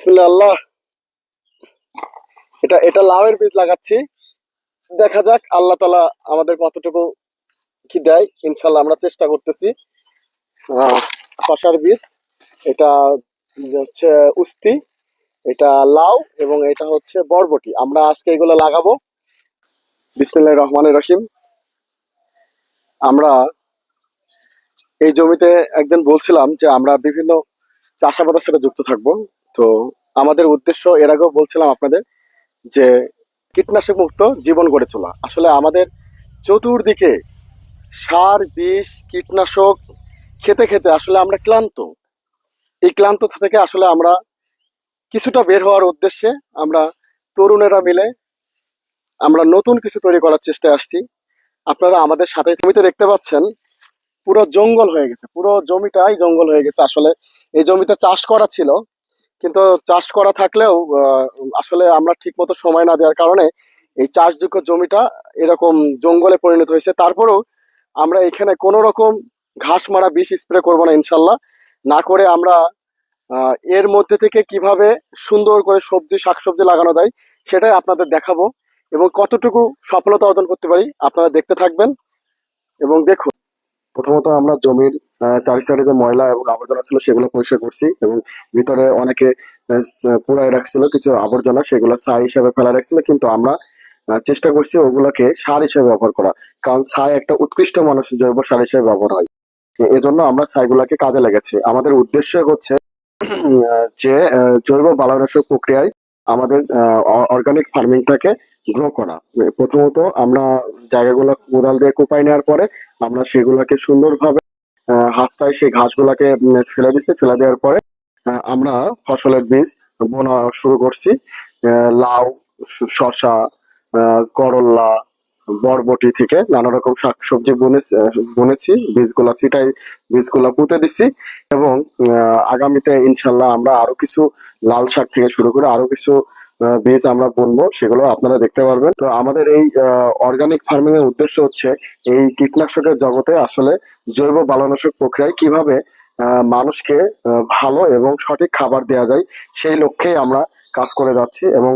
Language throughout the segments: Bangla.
বিসমিল্লাহ আল্লাহ। এটা এটা লাউয়ের বীজ লাগাচ্ছি। দেখা যাক আল্লাহ তাআলা আমাদের কতটুকু কি দেয়। ইনশাল্লাহ আমরা চেষ্টা করতেছি। আহ, শসার বীজ, এটা হচ্ছে উস্তি, এটা লাউ এবং এটা হচ্ছে বরবটি। আমরা আজকে এগুলো লাগাবো। বিসমিল্লাহির রহমানির রহিম। আমরা এই জমিতে একদিন বলছিলাম যে আমরা বিভিন্ন চাষাবাদের সাথে যুক্ত থাকবো। তো আমাদের উদ্দেশ্য এর আগেও বলছিলাম আপনাদের যে কীটনাশক মুক্ত জীবন গড়ে তোলা। আসলে আমাদের চতুর্দিকে সার, বিষ, কীটনাশক খেতে খেতে আসলে আমরা ক্লান্ত। এই ক্লান্ততা থেকে আসলে আমরা কিছুটা বের হওয়ার উদ্দেশ্যে আমরা তরুণেরা মিলে আমরা নতুন কিছু তৈরি করার চেষ্টায় আসছি। আপনারা আমাদের সাথে। জমিতে দেখতে পাচ্ছেন পুরো জঙ্গল হয়ে গেছে, পুরো জমিটাই জঙ্গল হয়ে গেছে। আসলে এই জমিতে চাষ করা ছিল, কিন্তু চাষ করা থাকলেও আসলে আমরা ঠিক মতো সময় না দেওয়ার কারণে এই চাষযোগ্য জমিটা এরকম জঙ্গলে পরিণত হয়েছে। তারপরেও আমরা এখানে কোনো রকম ঘাস মারা বিষ স্প্রে করবো না ইনশাল্লাহ। না করে আমরা এর মধ্যে থেকে কিভাবে সুন্দর করে সবজি শাকসবজি লাগানো যায় সেটাই আপনাদের দেখাবো, এবং কতটুকু সফলতা অর্জন করতে পারি আপনারা দেখতে থাকবেন এবং দেখুন। প্রথমত আমরা জমির চারি সাইডে যে ময়লা এবং আবর্জনা ছিল সেগুলো পরিষ্কার করছি, এবং ভিতরে অনেকে পুরাই রাখছিল কিছু আবর্জনা, সেগুলো ছাই হিসাবে ফেলা রাখছিল, কিন্তু আমরা চেষ্টা করছি ওগুলোকে সার হিসেবে ব্যবহার করা। কারণ ছাই একটা উৎকৃষ্ট মানুষের জৈব সার হিসেবে ব্যবহার হয়। এজন্য আমরা ছাইগুলোকে কাজে লেগেছি। আমাদের উদ্দেশ্য হচ্ছে যে জৈব বালানাশক প্রক্রিয়ায় আমাদের অর্গানিক ফার্মিংটাকে গ্রো করা। প্রথমত আমরা জায়গাগুলো কোদাল দিয়ে কোপাই নেওয়ার পরে আমরা সেগুলোকে সুন্দরভাবে হাঁসটায় সেই ঘাসগুলাকে ফেলে দিচ্ছি। ফেলে দেওয়ার পরে আমরা ফসলের বীজ বোনা শুরু করছি। লাউ, শসা, করল্লা, বরবটি থেকে নানা রকম শাকসবজি বুনেছি। বীজগুলা ছিটাই, বীজগুলা পুঁতে দিছি। এবং আগামীতে ইনশাল্লাহ আমরা আরো কিছু লাল শাক থেকে শুরু করে আরো কিছু বীজ আমরা বুনবো, সেগুলো আপনারা দেখতে পারবেন। তো আমাদের এই অর্গানিক ফার্মিং এর উদ্দেশ্য হচ্ছে এই কীটনাশকের জগতে আসলে জৈব বালানাশক প্রক্রিয়ায় কিভাবে মানুষকে ভালো এবং সঠিক খাবার দেওয়া যায় সেই লক্ষ্যেই আমরা কাজ করে যাচ্ছি। এবং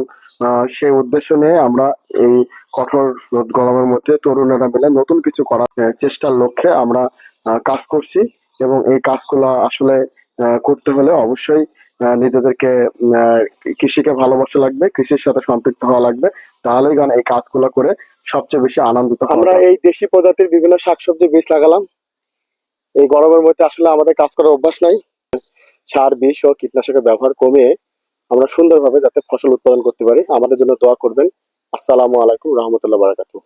সেই উদ্দেশ্য নিয়ে আমরা এই কঠোর রোদ গরমের মধ্যে তরুণেরা মিলে নতুন কিছু করার চেষ্টার লক্ষ্যে আমরা কাজ করছি। এবং এই কাজগুলো আসলে করতে হলে অবশ্যই নিজেদেরকে কৃষিকে ভালোবাসা লাগবে, কৃষির সাথে সম্পৃক্ত হওয়া লাগবে। তাহলেই গান এই কাজগুলো করে সবচেয়ে বেশি আনন্দিত হওয়া আমরা যাবে। এই দেশি প্রজাতির বিভিন্ন শাকসবজি বীজ লাগালাম। এই গরমের মধ্যে আসলে আমাদের কাজ করার অভ্যাস নাই। সার, বিষ ও কীটনাশকের ব্যবহার কমিয়ে আমরা সুন্দরভাবে যাতে ফসল উৎপাদন করতে পারি। আমাদের জন্য দোয়া করবেন। আসসালামু আলাইকুম রহমতুল্লাহ বারাকাতুহু।